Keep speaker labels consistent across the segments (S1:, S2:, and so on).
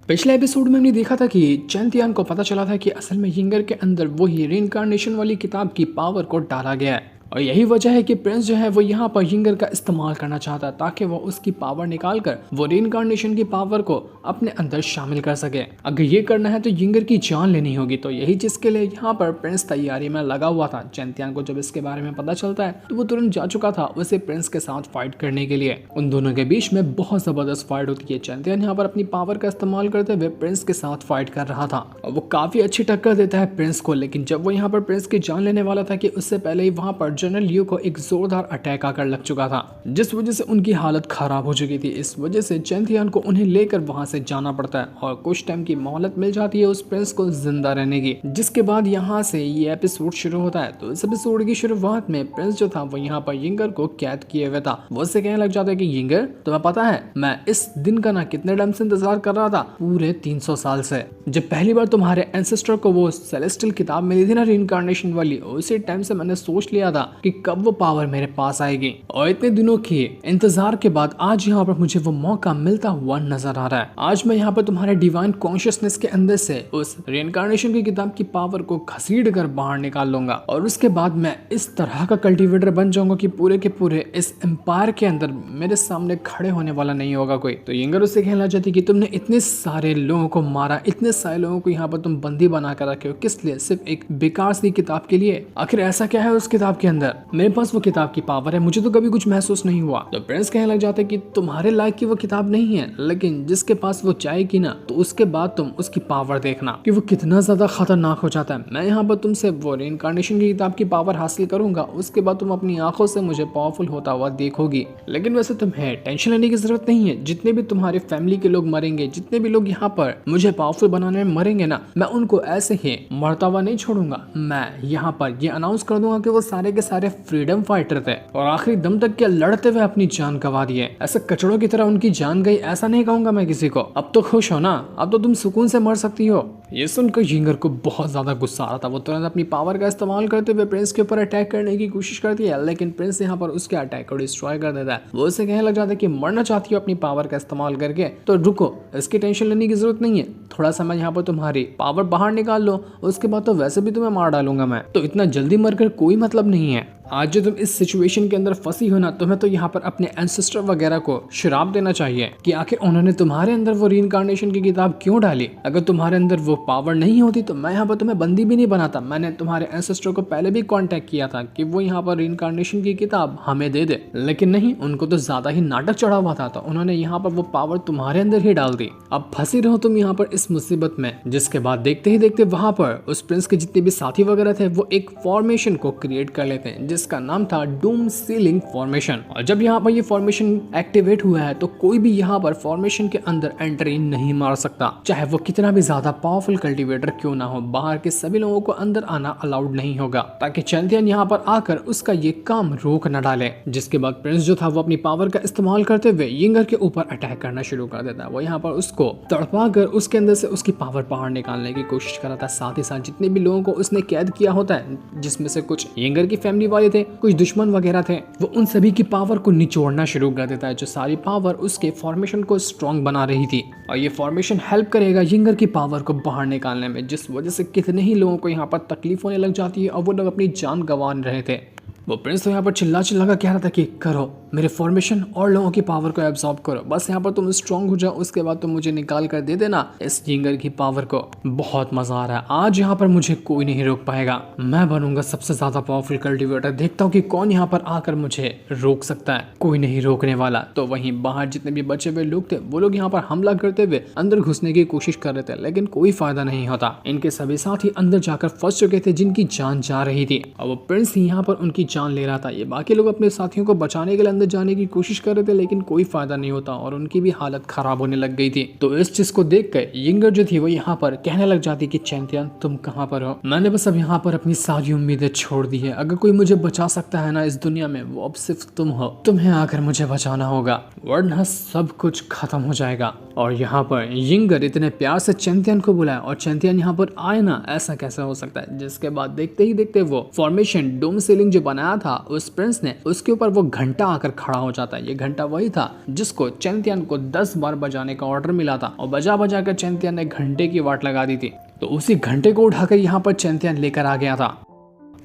S1: पिछले एपिसोड में हमने देखा था कि चैंतियान को पता चला था कि असल में यिंगर के अंदर वही रीइंकार्नेशन वाली किताब की पावर को डाला गया है और यही वजह है कि प्रिंस जो है वो यहाँ पर यिंगर का इस्तेमाल करना चाहता है ताकि वो उसकी पावर निकाल कर वो रीइंकार्नेशन की पावर को अपने अंदर शामिल कर सके। अगर ये करना है तो यिंगर की जान लेनी होगी, तो यही चीज के लिए यहाँ पर प्रिंस तैयारी में लगा हुआ था। चैंतियान को जब इसके बारे में पता चलता है तो वो तुरंत जा चुका था उसे प्रिंस के साथ फाइट करने के लिए। उन दोनों के बीच में बहुत जबरदस्त फाइट होती है। चैंतियान यहाँ पर अपनी पावर का इस्तेमाल करते हुए प्रिंस के साथ फाइट कर रहा था और वो काफी अच्छी टक्कर देता है प्रिंस को, लेकिन जब वो यहाँ पर प्रिंस की जान लेने वाला था कि उससे पहले ही वहां पर जनरल लियो को एक जोरदार अटैक आकर लग चुका था, जिस वजह से उनकी हालत खराब हो चुकी थी। इस वजह से चैंतियान को उन्हें लेकर वहां से जाना पड़ता है और कुछ टाइम की मोहलत मिल जाती है उस प्रिंस को जिंदा रहने की, जिसके बाद यहाँ से ये एपिसोड शुरू होता है। तो इस एपिसोड की शुरुआत में प्रिंस जो था वो यहाँ पर यिंगर को कैद किए हुए था। वो उससे कहने लग जाता है कि यिंगर, तुम्हें पता है मैं इस दिन का ना कितने टाइम से इंतजार कर रहा था, पूरे 300 साल से। जब पहली बार तुम्हारे एंसेस्टर को वो सेलेस्टियल किताब मिली थी ना रीइंकार्नेशन वाली, उसी टाइम से मैंने सोच लिया था कि कब वो पावर मेरे पास आएगी और इतने दिनों के इंतजार के बाद आज यहाँ पर मुझे वो मौका मिलता हुआ नजर आ रहा है। आज मैं यहाँ पर तुम्हारे डिवाइन कॉन्शियसनेस के अंदर से उस रीइंकार्नेशन की किताब की पावर को घसीट कर बाहर निकाल लूंगा और उसके बाद मैं इस तरह का कल्टीवेटर बन जाऊंगा कि पूरे के पूरे इस एम्पायर के अंदर मेरे सामने खड़े होने वाला नहीं होगा कोई। तो यिंगर उससे कहना चाहती कि तुमने इतने सारे लोगों को मारा, इतने सारे लोगों को यहाँ पर तुम बंदी बना कर रखे हो, किस लिए? सिर्फ एक बेकार सी किताब के लिए? आखिर ऐसा क्या है उस किताब के अंदर? मेरे पास वो किताब की पावर है, मुझे तो कभी कुछ महसूस नहीं हुआ। तो प्रिंस कहने लग जाते कि तुम्हारे लायक की वो किताब नहीं है, लेकिन जिसके पास वो जाएगी ना तो उसके बाद तुम उसकी पावर देखना कि वो कितना ज्यादा खतरनाक हो जाता है। मैं यहाँ पर तुमसे वो रीइंकार्नेशन की किताब की पावर हासिल करूंगा, उसके बाद तुम अपनी आंखों से मुझे पावरफुल होता हुआ देखोगी। लेकिन वैसे तुम्हें टेंशन लेने की जरूरत नहीं है। जितने भी तुम्हारे फैमिली के लोग मरेंगे, जितने भी लोग यहाँ पर मुझे पावरफुल बनाने में मरेंगे ना, मैं उनको ऐसे ही मरता हुआ नहीं छोड़ूंगा। मैं यहाँ पर ये अनाउंस कर दूंगा कि वो सारे के सारे फ्रीडम फाइटर थे और आखिरी दम तक के लड़ते हुए अपनी जान गंवा दी है। ऐसे कचड़ों की तरह उनकी जान गई ऐसा नहीं कहूंगा मैं किसी को। अब तो खुश हो ना, अब तो तुम सुकून से मर सकती हो। ये सुनकर यिंगर को बहुत ज्यादा गुस्सा आ रहा था। वो तुरंत अपनी पावर का इस्तेमाल करते हुए प्रिंस के ऊपर अटैक करने की कोशिश करती है, लेकिन प्रिंस यहाँ पर उसके अटैक को डिस्ट्रॉय कर देता है। वो उसे कहने लग जाता है कि मरना चाहती हो अपनी पावर का इस्तेमाल करके, तो रुको, इसकी टेंशन लेने की जरूरत नहीं है। थोड़ा समय यहाँ पर तुम्हारी पावर बाहर निकाल लो, उसके बाद तो वैसे भी तुम्हें मार डालूंगा मैं, तो इतना जल्दी मरकर कोई मतलब नहीं है। आज जो तुम इस सिचुएशन के अंदर फंसी हो ना, तुम्हें तो यहाँ पर अपने एंसेस्टर वगैरह को श्राप देना चाहिए कि आखिर उन्होंने तुम्हारे अंदर वो रीइंकार्नेशन की किताब क्यों डाली। अगर तुम्हारे अंदर वो पावर नहीं होती तो मैं यहाँ पर तुम्हें बंदी भी नहीं बनाता। मैंने तुम्हारे एंसेस्टर को पहले भी कांटेक्ट किया था कि वो यहाँ पर रीइंकार्नेशन की किताब हमें दे दे, लेकिन नहीं, उनको तो ज्यादा ही नाटक चढ़ा हुआ था, तो उन्होंने यहाँ पर वो पावर तुम्हारे अंदर ही डाल दी। अब फंसी रहो तुम यहाँ पर इस मुसीबत में। जिसके बाद देखते ही देखते वहां पर उस प्रिंस के जितने भी साथी वगैरह थे वो एक फॉर्मेशन को क्रिएट कर लेते हैं जिसका नाम था डूम सीलिंग फॉर्मेशन। और जब यहाँ पर ये फॉर्मेशन एक्टिवेट हुआ है तो कोई भी यहाँ पर फॉर्मेशन के अंदर एंट्री नहीं मार सकता, चाहे वो कितना भी ज्यादा पावरफुल कल्टीवेटर क्यों ना हो। बाहर के सभी लोगों को अंदर आना अलाउड नहीं होगा ताकि चैंतियन यहाँ पर आकर उसका ये काम रोक न डाले। जिसके बाद प्रिंस जो था वो अपनी पावर का इस्तेमाल करते हुए यिंगर के ऊपर अटैक करना शुरू कर देता है। वो यहाँ पर उसको तड़पा कर उसके अंदर से उसकी पावर बाहर निकालने की कोशिश कर रहा था। साथ ही साथ जितने भी लोगों को उसने कैद किया होता है, जिसमें से कुछ यिंगर की फैमिली वाले थे, कुछ दुश्मन वगैरह थे, वो उन सभी की पावर को निचोड़ना शुरू कर देता है, जो सारी पावर उसके फॉर्मेशन को स्ट्रॉन्ग बना रही थी। और ये फॉर्मेशन हेल्प करेगा यिंगर की पावर को बाहर निकालने में, जिस वजह से कितने ही लोगों को यहाँ पर तकलीफ होने लग जाती है और वो लोग अपनी जान गंवा रहे थे। वो प्रिंस तो यहाँ पर चिल्ला चिल्ला कर कह रहा था कि करो मेरे फॉर्मेशन और लोगों की पावर को एब्जॉर्ब करो, बस यहाँ पर तुम स्ट्रॉन्ग हो जाओ, उसके बाद तुम मुझे निकाल कर दे देना इस यिंगर की पावर को। बहुत मजा आ रहा है, आज यहाँ पर मुझे कोई नहीं रोक पाएगा। मैं बनूंगा सबसे ज्यादा पावरफुल कल्टीवेटर, देखता हूँ कि कौन यहाँ पर आकर मुझे रोक सकता है। कोई नहीं रोकने वाला। तो वहीं बाहर जितने भी बचे हुए लोग थे वो लोग यहाँ पर हमला करते हुए अंदर घुसने की कोशिश कर रहे थे, लेकिन कोई फायदा नहीं होता। इनके सभी साथी अंदर जाकर फंस चुके थे जिनकी जान जा रही थी और वो प्रिंस ही यहाँ पर उनकी जान ले रहा था। ये बाकी लोग अपने साथियों को बचाने के लिए अंदर जाने की कोशिश कर रहे थे, लेकिन कोई फायदा नहीं होता और उनकी भी हालत खराब होने लग गई थी। तो इस चीज को देख कर यिंगर जो थी वो यहाँ पर कहने लग जाती कि चैंतियन तुम कहाँ पर हो? मैंने बस अब यहाँ पर अपनी सारी उम्मीदें छोड़ दी है। अगर कोई मुझे बचा सकता है ना इस दुनिया में, वो अब सिर्फ तुम हो। तुम्हें आकर मुझे बचाना होगा वरना सब कुछ खत्म हो जाएगा। और यहाँ पर यिंगर इतने प्यार से चैंतियन को बुलाया और चैंतियन यहाँ पर आए ना, ऐसा कैसे हो सकता है? जिसके बाद देखते ही देखते वो फॉर्मेशन डोम सीलिंग जो बनाया बनाया था उस प्रिंस ने, उसके ऊपर वो घंटा आकर खड़ा हो जाता है। ये घंटा वही था जिसको चेंग को 10 बार बजाने का ऑर्डर मिला था और बजा बजा कर चेंग ने घंटे की वाट लगा दी थी। तो उसी घंटे को उठाकर यहाँ पर चेंग लेकर आ गया था।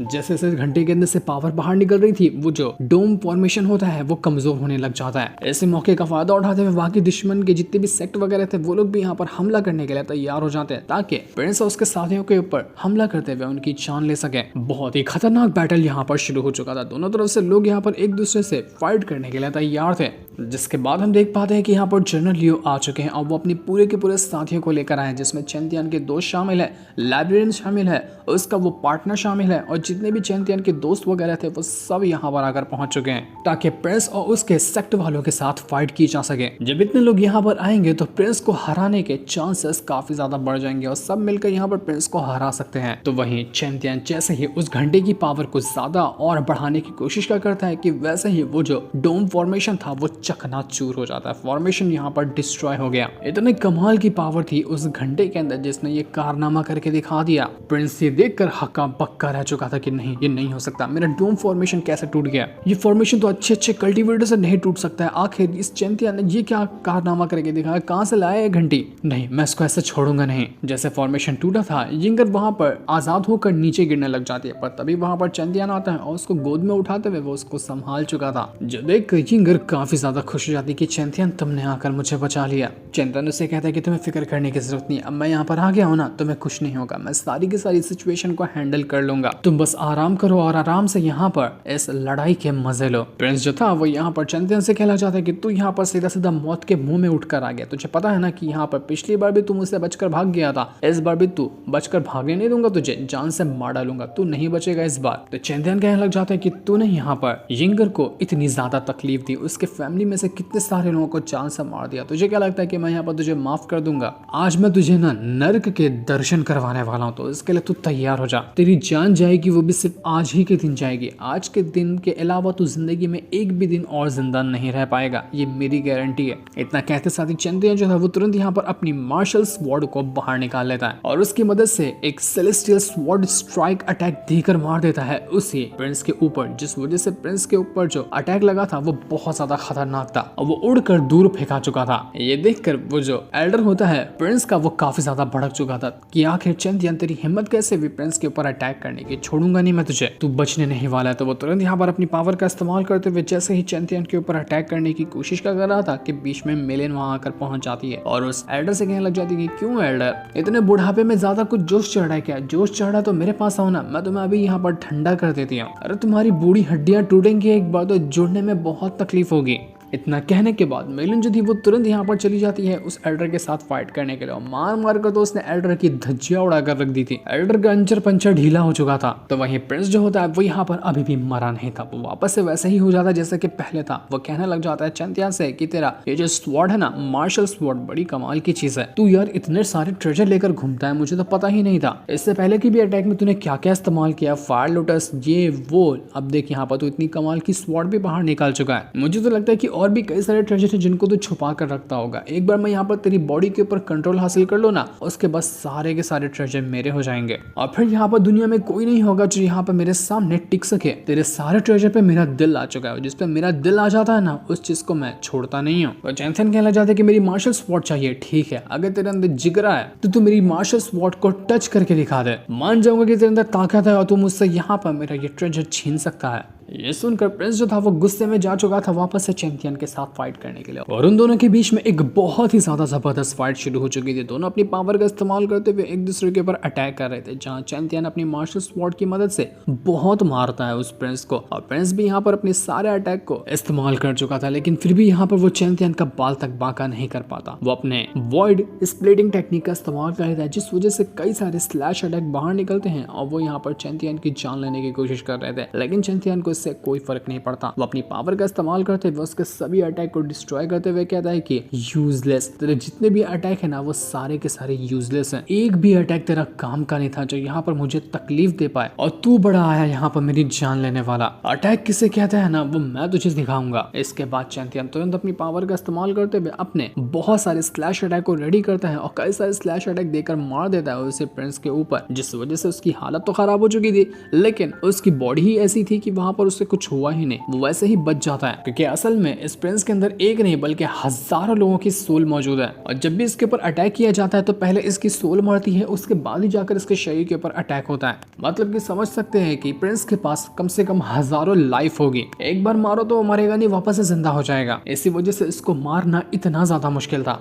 S1: जैसे जैसे घंटे के अंदर से पावर बाहर निकल रही थी, वो जो डोम फॉर्मेशन होता है वो कमजोर होने लग जाता है। ऐसे मौके का फायदा उठाते हुए बाकी दुश्मन के जितने भी सेक्ट वगैरह थे वो लोग भी यहाँ पर हमला करने के लिए तैयार हो जाते हैं ताकि प्रिंस और उसके साथियों के ऊपर हमला करते हुए उनकी जान ले सके। बहुत ही खतरनाक बैटल यहाँ पर शुरू हो चुका था। दोनों तरफ से लोग यहाँ पर एक दूसरे से फाइट करने के लिए तैयार थे, जिसके बाद हम देख पाते हैं कि यहाँ पर जनरल लियो आ चुके हैं और वो अपनी पूरे के पूरे साथियों को लेकर आए, जिसमें चेंग के दोस्त शामिल है, लाइब्रेरियन शामिल है, उसका वो पार्टनर शामिल है और जितने भी चेंग के दोस्त वगैरह थे वो सब यहाँ पर आकर पहुंच चुके हैं ताकि प्रिंस और उसके सेक्ट वालों के साथ फाइट की जा सके। जब इतने लोग यहाँ पर आएंगे तो प्रिंस को हराने के चांसेस काफी ज्यादा बढ़ जाएंगे और सब मिलकर यहाँ पर प्रिंस को हरा सकते हैं। तो वहीं चेंग जैसे ही उस घंटे की पावर को ज्यादा और बढ़ाने की कोशिश करता है कि वैसे ही वो जो डोम फॉर्मेशन था वो चकनाचूर हो जाता है। फॉर्मेशन यहाँ पर डिस्ट्रॉय हो गया। इतने कमाल की पावर थी उस घंटे के अंदर जिसने ये कारनामा करके दिखा दिया। प्रिंस ये देखकर हक्का बक्का रह चुका था कि नहीं, ये नहीं हो सकता, मेरा डोम फॉर्मेशन कैसे टूट गया? ये फॉर्मेशन तो अच्छे अच्छे कल्टीवेटर से नहीं टूट सकता है। आखिर इस चेंग ने ये क्या कारनामा करके दिखाया? कहाँ से लाया ये घंटी? नहीं, मैं इसको ऐसे छोड़ूंगा नहीं। जैसे फॉर्मेशन टूटा था, यिंगर वहां पर आजाद होकर नीचे गिरने लग जाती है, पर तभी वहां पर चेंग आता है और उसको गोद में उठाते हुए वो उसको संभाल चुका था। जो देख कर यिंगर काफी ज्यादा खुश हो जाती कि चेंग तुमने आकर मुझे बचा लिया। चेंग उसे कहता है कि तुम्हें फिक्र करने की जरूरत नहीं, अब मैं यहाँ पर आ गया हूँ ना, तुम्हें कुछ नहीं होगा, मैं सारी की सारी सिचुएशन को हैंडल कर लूंगा, तुम बस आराम करो और आराम से यहाँ पर इस लड़ाई के मजे लो। प्रिंस जो था वो यहाँ पर चेंग से कहना चाहता है कि तू यहाँ पर सीधा सीधा मौत के मुंह में उठकर आ गया। तुझे पता है ना कि यहाँ पर पिछली बार भी तू मुझसे बचकर भाग गया था, इस बार भी तू बचकर भागने नहीं दूंगा, तुझे जान से मार डालूंगा, तू नहीं बचेगा इस बार। तो चेंग कहने लग जाता है कि तूने यहाँ पर यिंगर को इतनी ज्यादा तकलीफ दी, उसके फैमिली में से कितने सारे लोगों को जान से मार दिया, तुझे क्या लगता है कि मैं यहाँ पर तुझे माफ कर दूंगा? आज मैं तुझे ना नर्क के दर्शन करवाने वाला हूँ, तो इसके लिए तू तैयार हो जा। तेरी जान जाएगी, वो भी सिर्फ आज ही के दिन जाएगी। आज के दिन के अलावा तू जिंदगी में एक भी दिन और जिंदा नहीं रह पाएगा, ये मेरी गारंटी है। इतना कहते साथ ही चेंग जो है वो तुरंत यहाँ पर अपनी मार्शल स्वॉर्ड को बाहर निकाल लेता है और उसकी मदद से एक सेलेस्टियल स्वॉर्ड स्ट्राइक अटैक देकर मार देता है उसी प्रिंस के ऊपर, जिस वजह से प्रिंस के ऊपर जो अटैक लगा था वो बहुत ज्यादा खतरनाक था और वो उड़कर दूर फेंका चुका था। ये देखकर वो जो एल्डर होता है प्रिंस का, वो काफी ज्यादा भड़क चुका था कि आखिर चेंग तेरी हिम्मत कैसे हुई प्रिंस के ऊपर अटैक करने की, छोड़ूंगा नहीं मैं तुझे, तू बचने नहीं वाला है। तो वो तुरंत यहाँ पर अपनी पावर का इस्तेमाल करते हुए जैसे ही चेंग के ऊपर अटैक करने की कोशिश कर रहा था कि बीच में मेलिन वहां आकर पहुंच जाती है और उस एल्डर से कहने लग जाती है कि क्यों एल्डर, इतने बुढ़ापे में ज्यादा कुछ जोश चढ़ा है क्या? जोश चढ़ा तो मेरे पास आओ ना, मैं तुम्हें अभी यहाँ पर ठंडा कर देती हूँ। अरे तुम्हारी बूढ़ी हड्डियां टूटेंगी एक बार तो जुड़ने में बहुत तकलीफ होगी। इतना कहने के बाद मेलिन जो थी वो तुरंत यहाँ पर चली जाती है उस एल्डर के साथ फाइट करने के लिए और मार मार कर तो उसने एल्डर की धज्जियां उड़ाकर रख दी थी। एल्डर का अंचर पंचर ढीला हो चुका था। तो वहीं प्रिंस जो होता है वो यहाँ पर अभी भी मरा नहीं था, वो वापस से वैसे ही हो जाता जैसे कि पहले था। वो कहने लग जाता है चेंग से कि तेरा ये जो स्वॉर्ड है ना, मार्शल स्वॉर्ड, बड़ी कमाल की चीज है। तू यार इतने सारे ट्रेजर लेकर घूमता है, मुझे तो पता ही नहीं था। इससे पहले की भी अटैक में तूने क्या क्या इस्तेमाल किया, फायर लोटस, ये वो, अब देख यहाँ पर तू इतनी कमाल की स्वॉर्ड भी बाहर निकाल चुका है। मुझे तो लगता है कि और भी कई सारे ट्रेजर है जिनको तू छुपा कर रखता होगा। एक बार मैं यहाँ पर तेरी बॉडी के ऊपर कंट्रोल हासिल कर लो ना, उसके बाद सारे के सारे ट्रेजर मेरे हो जाएंगे और फिर यहाँ पर दुनिया में कोई नहीं होगा जो यहाँ पर मेरे सामने टिक सके। तेरे सारे ट्रेजर पे मेरा दिल आ चुका है, जिस पे मेरा दिल आ जाता है ना, उस चीज को मैं छोड़ता नहीं हूँ। तो चेंग कहना चाहते कि मेरी मार्शल स्वॉर्ड चाहिए। ठीक है, अगर तेरे अंदर जिगरा है तो तू मेरी मार्शल स्वॉर्ड को टच करके दिखा दे, मान जाऊंगा कि तेरे अंदर ताकत है और तू मुझसे यहाँ पर मेरा ये ट्रेजर छीन सकता है। ये सुनकर प्रिंस जो था वो गुस्से में जा चुका था वापस से चेंग के साथ फाइट करने के लिए और उन दोनों के बीच में एक बहुत ही ज्यादा जबरदस्त फाइट शुरू हो चुकी थी। दोनों अपनी पावर का इस्तेमाल करते हुए एक दूसरे के ऊपर अटैक कर रहे थे, जहां चेंग अपनी मार्शल स्वॉर्ड की मदद से बहुत मारता है उस प्रिंस को और प्रिंस भी यहाँ पर अपने सारे अटैक को इस्तेमाल कर चुका था, लेकिन फिर भी यहाँ पर वो चेंग का बाल तक बांका नहीं कर पाता। वो अपने वॉइड स्प्लिटिंग टेक्निक का इस्तेमाल कर रहा है, जिस वजह से कई सारे स्लैश अटैक बाहर निकलते हैं और वो यहाँ पर चेंग की जान लेने की कोशिश कर रहे थे, लेकिन चेंग को इससे कोई फर्क नहीं पड़ता। वो अपनी पावर का इस्तेमाल करते हुए उसके सभी अटैक को डिस्ट्रॉय करते हुए कहता है कि यूजलेस, तेरे जितने भी अटैक है ना वो सारे के सारे यूजलेस हैं, एक भी अटैक तेरा काम का नहीं था जो यहाँ पर मुझे तकलीफ दे पाए, और तू बड़ा आया यहाँ पर मेरी जान लेने वाला। अटैक किसे कहता है ना वो मैं तुझे दिखाऊंगा। इसके बाद चेंग तुरंत अपनी पावर का इस्तेमाल करते हुए अपने बहुत सारे स्लैश अटैक को रेडी करता है और कई सारे स्लैश अटैक देकर मार देता है उसे प्रिंस के ऊपर, जिस वजह से उसकी हालत तो खराब हो चुकी थी, लेकिन उसकी बॉडी ही ऐसी थी कि वहां पर उससे कुछ हुआ ही नहीं, वो वैसे ही बच जाता है, क्योंकि असल में इस प्रिंस के अंदर एक नहीं बल्कि हजारों लोगों की सोल मौजूद है। और जब भी इसके ऊपर अटैक किया जाता है तो पहले इसकी सोल मरती है, उसके बाद ही जाकर इसके शरीर के ऊपर अटैक होता है। मतलब कि समझ सकते हैं कि प्रिंस के पास कम से कम हजारों लाइफ होगी, एक बार मारो तो वो मरेगा नहीं, वापस से जिंदा हो जाएगा। इसी वजह से इसको मारना इतना ज्यादा मुश्किल था।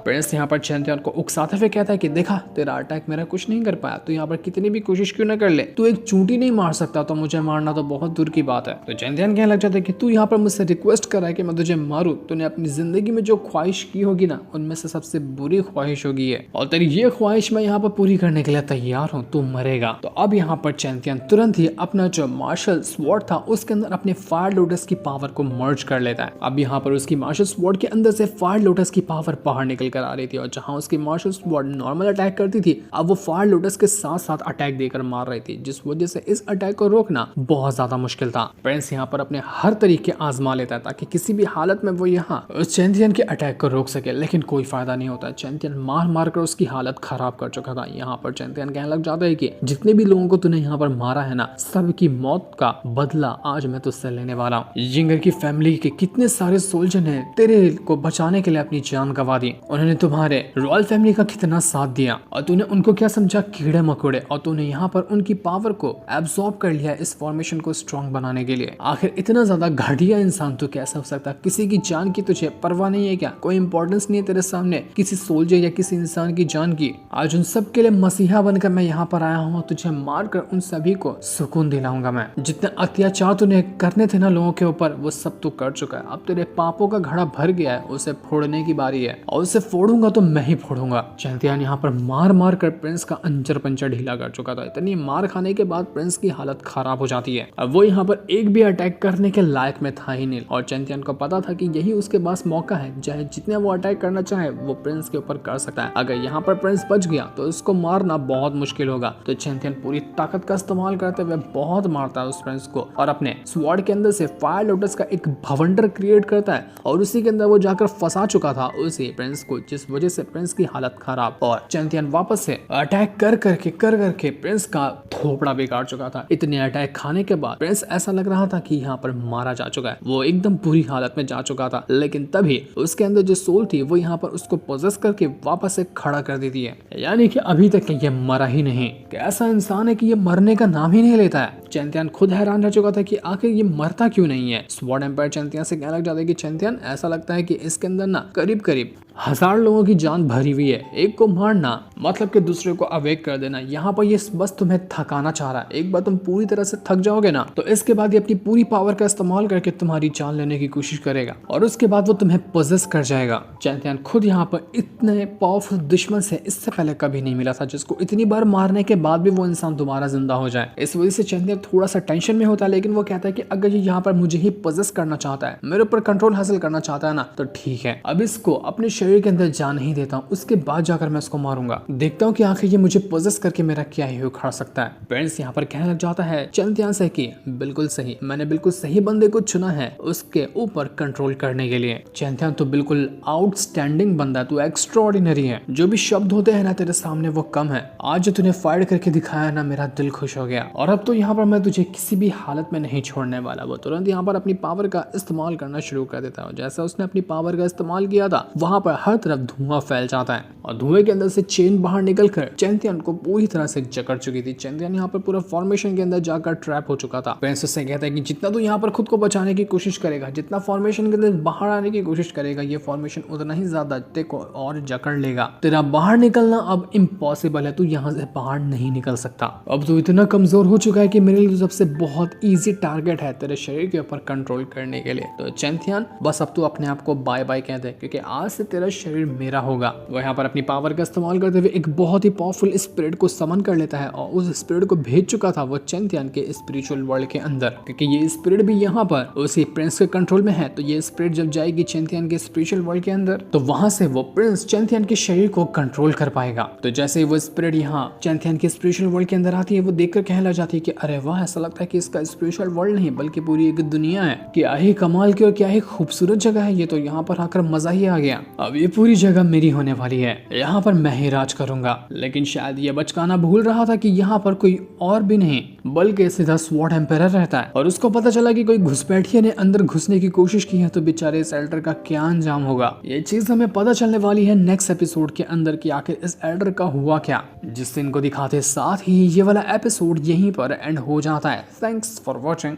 S1: प्रिंस यहाँ पर चैंपियन को उकसाते हुए कहता है कि देखा, तेरा अटैक मेरा कुछ नहीं कर पाया, तू यहाँ पर कितनी भी कोशिश क्यों ना कर ले, तू एक चूंटी नहीं मार सकता, तो मुझे मारना तो बहुत दूर की बात है। तो चैंपियन कहने लग जाता है कि तू यहाँ पर मुझसे रिक्वेस्ट कर रहा है कि मैं तुझे मारूं, तूने अपनी जिंदगी में जो ख्वाहिश की होगी ना, उनमें से सबसे बुरी ख्वाहिश होगी है, और तेरी ये ख्वाहिश मैं यहाँ पर पूरी करने के लिए तैयार हूँ, तू मरेगा। तो अब यहाँ पर चैंपियन तुरंत ही अपना जो मार्शल स्वॉर्ड था उसके अंदर अपने फायर लोटस की पावर को मर्ज कर लेता है। अब यहाँ पर उसकी मार्शल स्वॉर्ड के अंदर से फायर लोटस की पावर बाहर निकल कर आ रही थी, और जहां उसकी मार्शल स्वॉर्ड नॉर्मल अटैक करती थी, अब वो फायर लोटस के साथ साथ अटैक देकर मार रही थी, जिस वजह से इस अटैक को रोकना बहुत ज्यादा मुश्किल था। प्रिंस यहाँ पर अपने हर तरीके आजमा लेता है ताकि किसी भी हालत में वो यहाँ उस चैंपियन के अटैक को रोक सके, लेकिन कोई फायदा नहीं होता। चैंपियन मार मार कर उसकी हालत खराब कर चुका था। यहाँ पर चैंपियन कहने लग जाता है कि जितने भी लोगों को तूने यहाँ पर मारा है ना, सबकी मौत का बदला आज मैं तुझसे लेने वाला हूँ। यिंगर की फैमिली के कितने सारे सोल्जर ने तेरे को बचाने के लिए अपनी जान गंवा दी, उन्होंने तुम्हारे रॉयल फैमिली का कितना साथ दिया, और तूने उनको क्या समझा, कीड़े मकोड़े, और तूने यहाँ पर उनकी पावर को एब्सॉर्ब कर लिया इस फॉर्मेशन को स्ट्रॉन्ग बनाने के लिए। आखिर इतना ज्यादा घटिया इंसान तो कैसे हो सकता? किसी की जान की तुझे परवाह नहीं है क्या? कोई इंपॉर्टेंस नहीं है तेरे सामने किसी सोल्जर या किसी इंसान की जान की? आज उन सब के लिए मसीहा बनकर मैं यहाँ पर आया हूँ, तुझे मार कर उन सभी को सुकून दिलाऊंगा मैं। जितने अत्याचार तूने करने थे ना लोगों के ऊपर, वो सब तू कर चुका है। अब तेरे पापों का घड़ा भर गया है, उसे फोड़ने की बारी है, और उसे फोड़ूंगा तो मैं ही फोड़ूंगा। चैंपियन यहाँ पर मार मार कर प्रिंस का अंचर पंचर ढीला कर चुका था। इतनी मार खाने के बाद प्रिंस की हालत खराब हो जाती है। अब वो यहाँ पर एक भी अटैक करने के लायक में था ही नहीं, और चैंपियन को पता था कि यही उसके पास मौका है, चाहे जितने वो अटैक करना चाहे वो प्रिंस के ऊपर कर सकता है। अगर यहाँ पर प्रिंस बच गया तो उसको मारना बहुत मुश्किल होगा। तो चैंपियन पूरी ताकत का इस्तेमाल करते हुए बहुत मारता है उस प्रिंस को, और अपने स्वॉर्ड के अंदर से फायर लोटस का एक भवंडर क्रिएट करता है, और उसी के अंदर वो जाकर फंसा चुका था उसी प्रिंस को, जिस वजह से प्रिंस की हालत खराब। और चैंपियन वापस से अटैक कर करके प्रिंस का थोपड़ा बिगाड़ चुका था। इतने अटैक खाने के बाद प्रिंस ऐसा लग रहा था कि यहाँ पर मारा जा चुका है, वो एकदम बुरी हालत में जा चुका था। लेकिन तभी उसके अंदर जो सोल थी वो यहाँ पर उसको पोजेस करके वापस से खड़ा कर देती है, यानी कि अभी तक ये मरा ही नहीं। कैसा इंसान है कि ये मरने का नाम ही नहीं लेता है। चैंपियन खुद हैरान रह चुका था कि आखिर ये मरता क्यों नहीं है। स्वॉर्ड एम्पायर चैंपियन से कहने लग जाता है कि चैंपियन, ऐसा लगता है कि इसके अंदर ना करीब करीब 1000 लोगों की जान भरी हुई है, एक को मारना मतलब कि दूसरे को अवेक कर देना। यहाँ पर ये बस तुम्हें थकाना चाह रहा है। एक बार तुम पूरी तरह से थक जाओगे ना, तो इसके बाद ये अपनी पूरी पावर का इस्तेमाल करके तुम्हारी जान लेने की कोशिश करेगा, और उसके बाद वो तुम्हें पोजेस कर जाएगा। चैंपियन खुद यहाँ पर इतने पावरफुल दुश्मन से इससे पहले कभी नहीं मिला था, जिसको इतनी बार मारने के बाद भी वो इंसान दोबारा जिंदा हो जाए। इस वजह से चैंपियन थोड़ा सा टेंशन में होता है, लेकिन वो कहता है कि अगर ये यहाँ पर मुझे ही पोजेस करना चाहता है, मेरे ऊपर कंट्रोल हासिल करना चाहता है ना, तो ठीक है, अब इसको अपने शरीर के अंदर जान नहीं देता हूँ, उसके बाद जाकर मैं इसको मारूंगा, देखता हूँ कि आखिर ये मुझे पोजेस करके मेरा क्या ही उखाड़ सकता है। पेरेंट्स यहाँ पर कहने लग जाता है चैंपियन से कि बिल्कुल सही, मैंने बिल्कुल सही बंदे को चुना है उसके ऊपर कंट्रोल करने के लिए। चैंपियन तो बिल्कुल आउटस्टैंडिंग बंदा है, तू एक्स्ट्राऑर्डिनरी है, जो भी शब्द होते हैं ना तेरे सामने वो कम है। आज जो तूने फायर करके दिखाया ना, मेरा दिल खुश हो गया, और अब तो यहाँ पर मैं तुझे किसी भी हालत में नहीं छोड़ने वाला। वो तुरंत यहाँ पर अपनी पावर का इस्तेमाल करना शुरू कर देता है। जैसा उसने अपनी पावर का इस्तेमाल किया था, वहां पर हर तरफ धुआं फैल जाता है, और धुएं के अंदर से चेन बाहर निकलकर चैंपियन को पूरी तरह से जकड़ चुकी थी। चैंपियन यहाँ पर पूरा फॉर्मेशन के अंदर जाकर ट्रैप हो चुका था। प्रिंस से कहता है कि जितना तू यहाँ पर खुद को बचाने की कोशिश करेगा, जितना फॉर्मेशन के अंदर बाहर आने की कोशिश करेगा, ये फॉर्मेशन उतना ही ज्यादा तेको और जकड़ लेगा। तेरा बाहर निकलना अब इम्पॉसिबल है, तू यहाँ से बाहर नहीं निकल सकता। अब तू इतना कमजोर हो चुका है कि मेरे लिए सबसे बहुत ईजी टारगेट है तेरे शरीर के ऊपर कंट्रोल करने के लिए। तो चैंपियन बस अब तू अपने आप को बाय बाय कह दे, क्योंकि आज से तेरा शरीर मेरा होगा। वो यहाँ पर अपनी पावर का इस्तेमाल करते हुए एक बहुत ही पावरफुल स्पिरिट को समन कर लेता है, और उस स्पिरिट को भेज चुका था वो चैंपियन के स्पिरिचुअल वर्ल्ड के अंदर, क्योंकि ये स्पिरिट भी यहाँ पर उसी प्रिंस के कंट्रोल में है। तो ये स्पिरिट जब जाएगी चैंपियन के स्पिरिचुअल वर्ल्ड के अंदर, तो वहां से वो प्रिंस चैंपियन के शरीर को कंट्रोल कर पाएगा। तो जैसे वो स्पिरिट यहाँ चैंपियन के स्पिरिचुअल वर्ल्ड के अंदर आती है, वो देखकर कहने लग जाती है कि अरे वाह, ऐसा लगता है कि इसका स्पिरिचुअल वर्ल्ड नहीं बल्कि पूरी एक दुनिया है। क्या ही कमाल की और क्या ही खूबसूरत जगह है ये तो, यहाँ पर आकर मजा ही आ गया। अब ये पूरी जगह मेरी होने वाली है, यहाँ पर मैं ही राज करूंगा। लेकिन शायद ये बचकाना भूल रहा था कि यहाँ पर कोई और भी नहीं बल्कि सीधा स्वॉर्ड एम्पायर रहता है, और उसको पता चला कि कोई घुसपैठिए ने अंदर घुसने की कोशिश की है, तो बेचारे इस एल्डर का क्या अंजाम होगा। ये चीज हमें पता चलने वाली है नेक्स्ट एपिसोड के अंदर कि आखिर इस एल्डर का हुआ क्या, जिस दिन को दिखाते साथ ही ये वाला एपिसोड यहीं पर एंड हो जाता है। Thanks for watching.